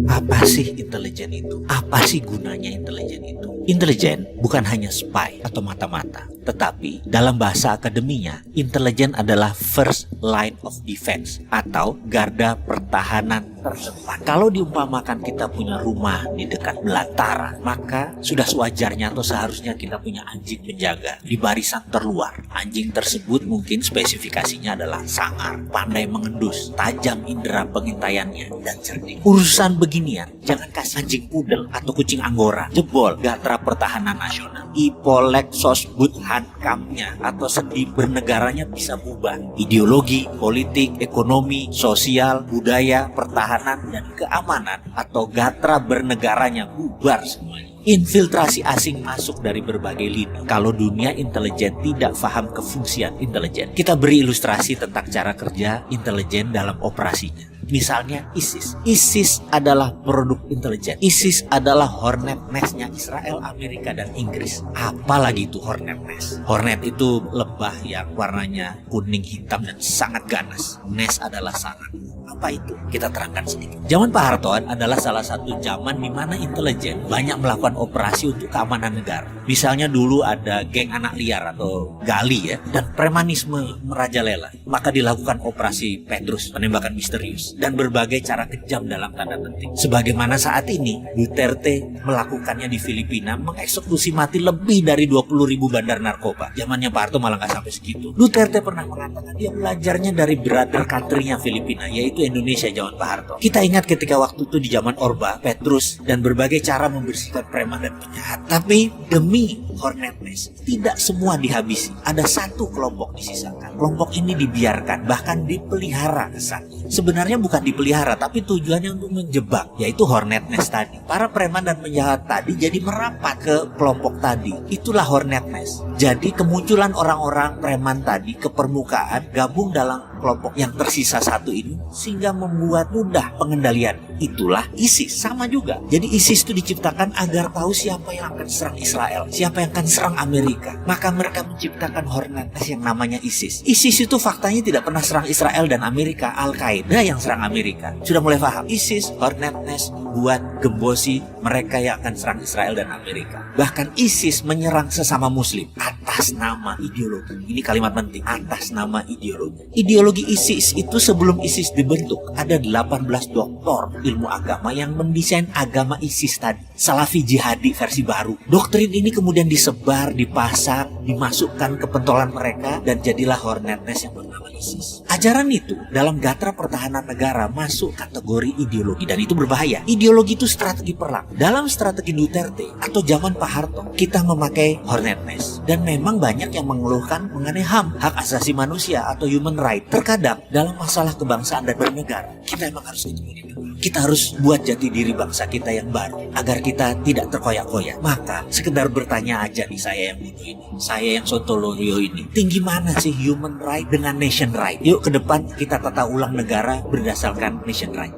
Apa sih intelijen itu? Apa sih gunanya intelijen itu? Intelijen bukan hanya spy atau mata-mata, tetapi dalam bahasa akademinya, intelijen adalah first line of defense atau garda pertahanan terdepan. Kalau diumpamakan kita punya rumah di dekat belantara, maka sudah sewajarnya atau seharusnya kita punya anjing penjaga di barisan terluar. Anjing tersebut mungkin spesifikasinya adalah sangar, pandai mengendus, tajam indera pengintaiannya, dan cerdik. Urusan beginian, jangan kasih anjing pudel atau kucing anggora, jebol garda pertahanan nasional. Ipolek sosbud hankamnya atau sendi bernegaranya bisa bubar. Ideologi, politik, ekonomi, sosial, budaya, pertahanan, dan keamanan atau gatra bernegaranya bubar semuanya. Infiltrasi asing masuk dari berbagai lini. Kalau dunia intelijen tidak paham kefungsian intelijen, kita beri ilustrasi tentang cara kerja intelijen dalam operasinya. Misalnya ISIS. ISIS adalah produk intelijen. ISIS adalah Hornet nest-nya Israel, Amerika, dan Inggris. Apalagi itu Hornet nest? Hornet itu lebah yang warnanya kuning hitam dan sangat ganas. Nest adalah sarang. Apa itu? Kita terangkan sedikit. Zaman Pak Hartoan adalah salah satu zaman di mana intelijen banyak melakukan operasi untuk keamanan negara. Misalnya dulu ada geng anak liar atau gali ya, dan premanisme merajalela. Maka dilakukan operasi Petrus, penembakan misterius, dan berbagai cara kejam dalam tanda petik. Sebagaimana saat ini Duterte melakukannya di Filipina, mengeksekusi mati lebih dari 20.000 bandar narkoba. Zamannya Pak Harto malah nggak sampai segitu. Duterte pernah mengatakan dia belajarnya dari brother country-nya Filipina, yaitu Indonesia zaman Pak Harto. Kita ingat ketika waktu itu di zaman Orba, Petrus, dan berbagai cara membersihkan preman dan penjahat. Tapi demi Hornet nest, tidak semua dihabisi. Ada satu kelompok disisakan. Kelompok ini dibiarkan, bahkan dipelihara kesannya. Sebenarnya bukan dipelihara, tapi tujuannya untuk menjebak, yaitu Hornet nest tadi. Para preman dan penjahat tadi jadi merapat ke kelompok tadi. Itulah Hornet nest. Jadi kemunculan orang-orang preman tadi ke permukaan, gabung dalam kelompok yang tersisa satu ini, sehingga membuat mudah pengendalian. Itulah ISIS, sama juga. Jadi ISIS itu diciptakan agar tahu siapa yang akan serang Israel, siapa yang akan serang Amerika. Maka mereka menciptakan Hornet nest yang namanya ISIS. ISIS itu faktanya tidak pernah serang Israel dan Amerika, Al-Qaeda yang serang Amerika. Sudah mulai paham? ISIS, Hornet nest buat gembosi mereka yang akan serang Israel dan Amerika. Bahkan ISIS menyerang sesama muslim atas nama ideologi. Ini kalimat penting, atas nama ideologi. Ideologi ISIS itu sebelum ISIS dibentuk, ada 18 doktor ilmu agama yang mendesain agama ISIS tadi. Salafi jihadi versi baru. Doktrin ini kemudian disebar, dipasang, dimasukkan ke pentolan mereka, dan jadilah Hornet nest yang bernama ISIS. Ajaran itu dalam gatra pertahanan negara masuk kategori ideologi, dan itu berbahaya. Ideologi itu strategi perang. Dalam strategi Duterte atau zaman Pak Harto, kita memakai Hornet nest. Dan memang banyak yang mengeluhkan mengenai HAM, hak asasi manusia atau human right. Terkadang dalam masalah kebangsaan dan bernegara, kita memang harus ketemu di tengah. Kita harus buat jati diri bangsa kita yang baru, agar kita tidak terkoyak-koyak. Maka sekedar bertanya aja nih, saya yang bodoh ini, saya yang sontoloyo ini, tinggi mana sih human right dengan nation right? Yuk ke depan kita tata ulang negara berdasarkan nation right.